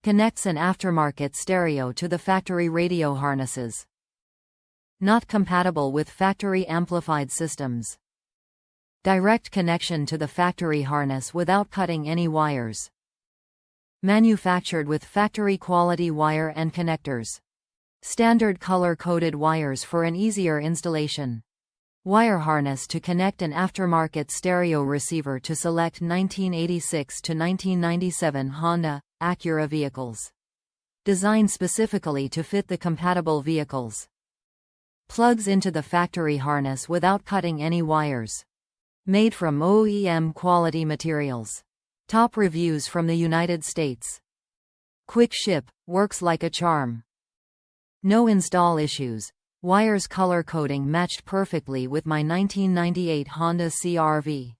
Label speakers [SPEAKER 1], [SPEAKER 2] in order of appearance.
[SPEAKER 1] Connects an aftermarket stereo to the factory radio harnesses. Not compatible with factory amplified systems. Direct connection to the factory harness without cutting any wires. Manufactured with factory quality wire and connectors. Standard color-coded wires for an easier installation. Wire harness to connect an aftermarket stereo receiver to select 1986 to 1997 Honda, Acura vehicles. Designed specifically to fit the compatible vehicles. Plugs into the factory harness without cutting any wires. Made from OEM quality materials. Top reviews from the United States. Quick ship, works like a charm. No install issues. Wires color coding matched perfectly with my 1998 Honda CRV.